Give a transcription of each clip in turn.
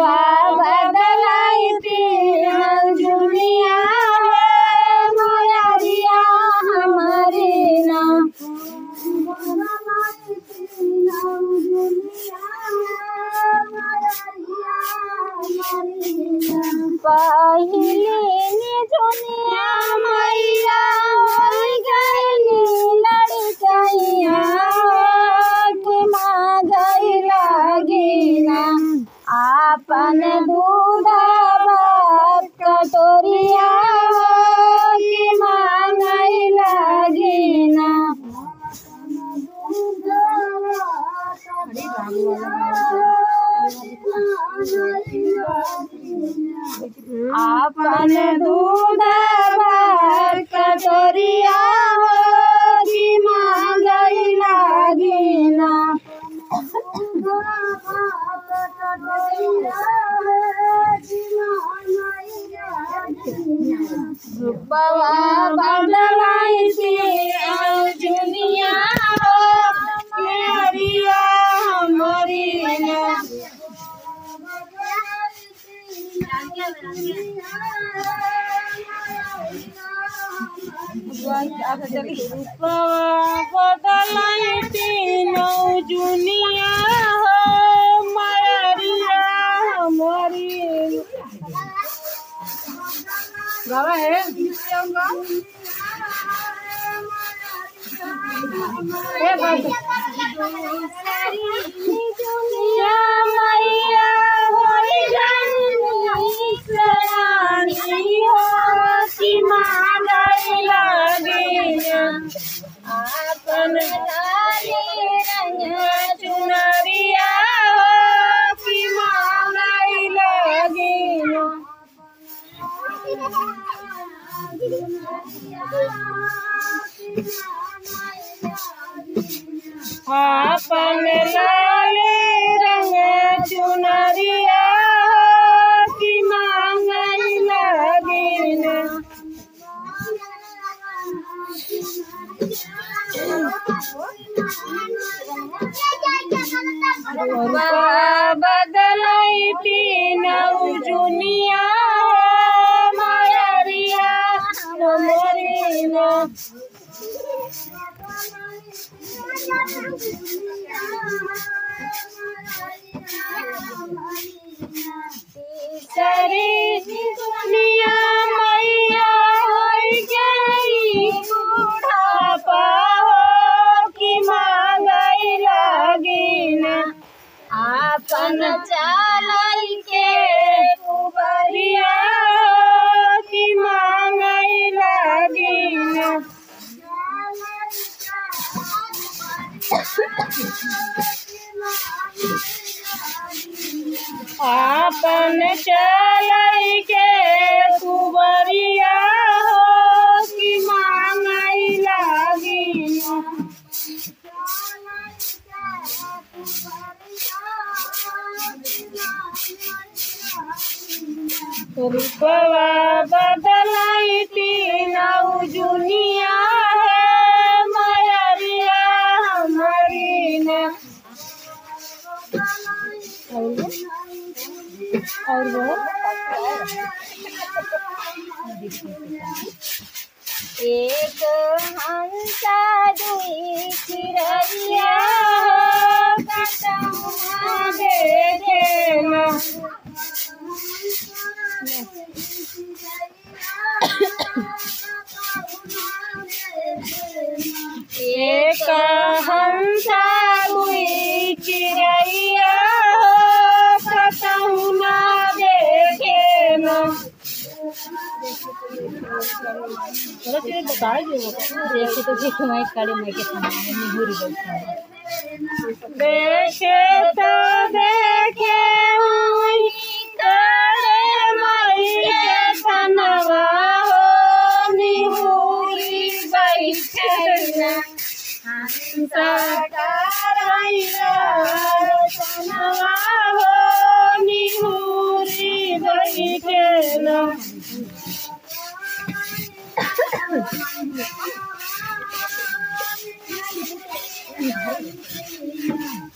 बदलाई तीन जुनिया मयरिया हमारी ना पहली जुनिया मैया गईली लड़कैया कि माँ गई लगिना आपन दूधा बाप कटोरिया कि माँ गई लगिना आपन दूध कटोरिया की माँ गई लगिना रूपवा बदलाई जुनिया मयरिया हमारी बदलाई तीनों जुनिया मयरिया हमारी गावा है जुनिया मैया होई गई सयानी हो कि माँ गई लगिना आपन लाली रंग चुनरिया हो कि माँ गई लगिना आपन लाली रंग चुनरिया की माँ गई लगिना बदलाई तीनों जुनिया मयरिया हमारी ना तीसरी जुनिया मैया होई गई बुढ़ापा हो कि माँ गई लगिना आपन चालल के कुबरिया कि माँ गई लगिना आपन चलई के कुबरिया हो कि माँ गई लगिना रूपवा बदलाई तीनों जुनिया मयरिया हमारी ना और वो एक हंसा दुई चिड़िया कटौना दे देना एक हंसा दुई चिड़िया कटौना देखे ना देखे तो देखे मैं काले मैं के सामने निहुरी देखे तो देखे काले मैं के सनवा हो निहुरी बैठे हंसा कराइया सनवा हो निहुरी बैठे ना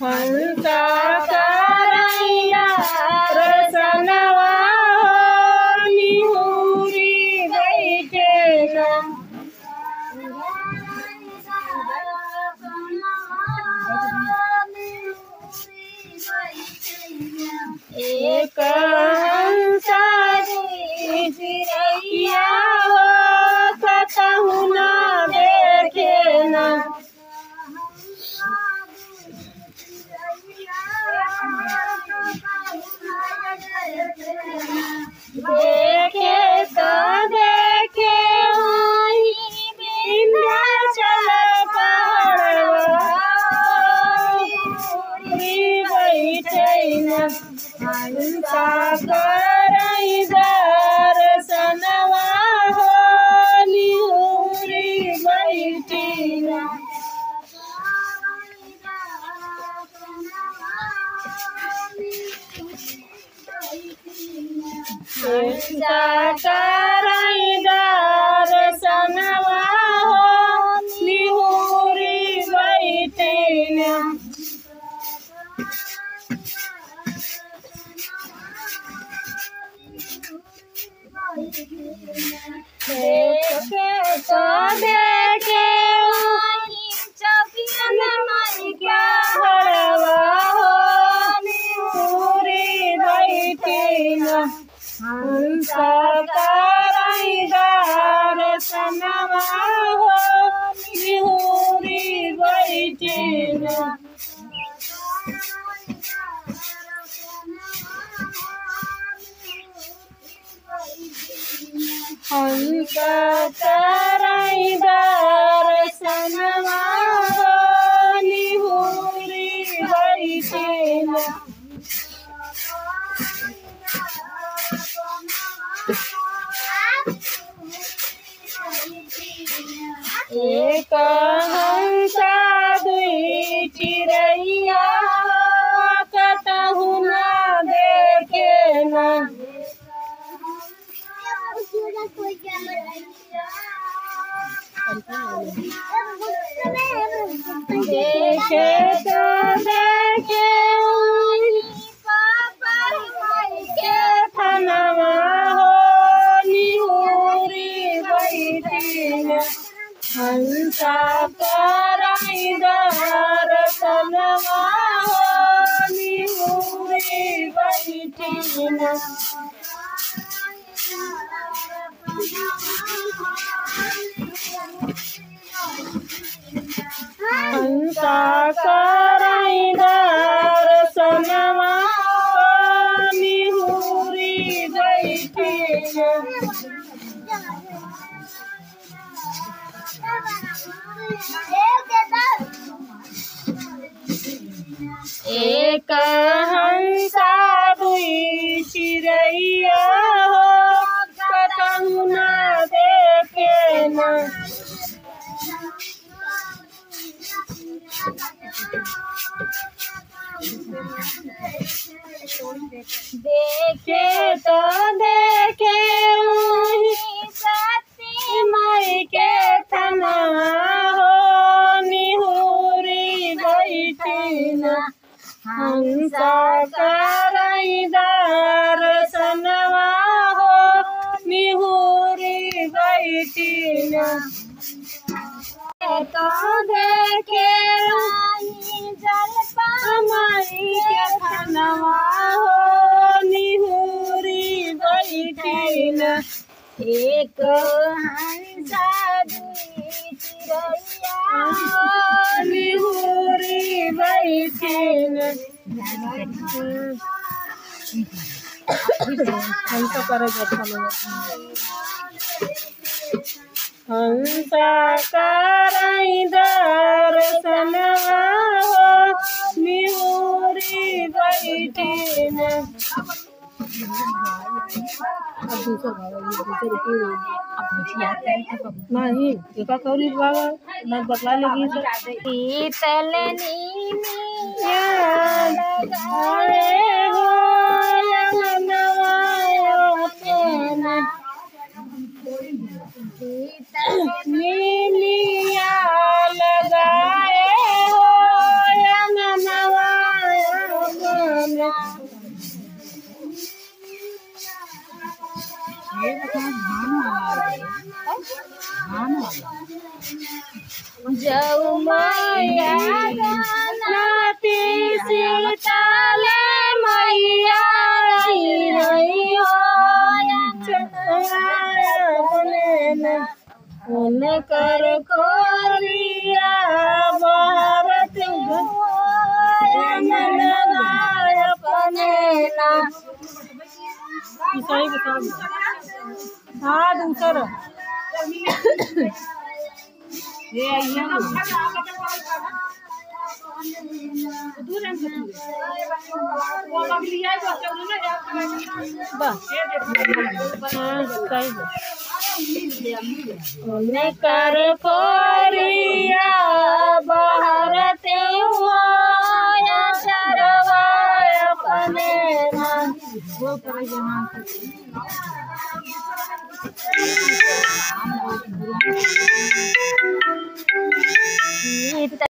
हंसा कराइया एक हंसा दुई चिरैया हो कतहु न देखे न देखे तो देखे वही विंध्याचल बैठे न हंसा करई दर्शनवा हो निहुरी बैठी न हंसा करई दर्शनवा हो निहुरी बैठी न देखे तो देखे चौकियन माई क्या हरवा हो निहुरी बैठी न हंसा करई दर्शनवा हो निहुरी बैठी न हंसा करई दर्शनवा हो निहुरी बैठी न एक हंसा दुई चिरैया कतहु न देखे न देखे तो देखे के थनवा हो निहुरी बैठी न हंसा करई दर्शनवा हो निहुरी बैठी न हंसा करई दर्शनवा हो निहुरी बैठी न एक हंसा दुई चिरैया हो कतहु न देखे न देखे तो देखे सती माई के थनवा हो निहुरी बैठी न हंसा करई दर्शनवा हो निहुरी बैठी न तो देखे जलपा माई के थनवा हो निहुरी बैठी न एक हंसा दुई चिरैया हो निहुरी बैठी न हंसा करई दर्शनवा हो निहुरी बैठी न नहीं एका कौरी बाबा ना बतला लेगी शीतल नीलिया लगाए हो अंगनवा जाऊ मैया नाती सीताले मैया कर कोरिया भारत हाँ दूसरा कर कोरिया भारत शरवाय अपने ना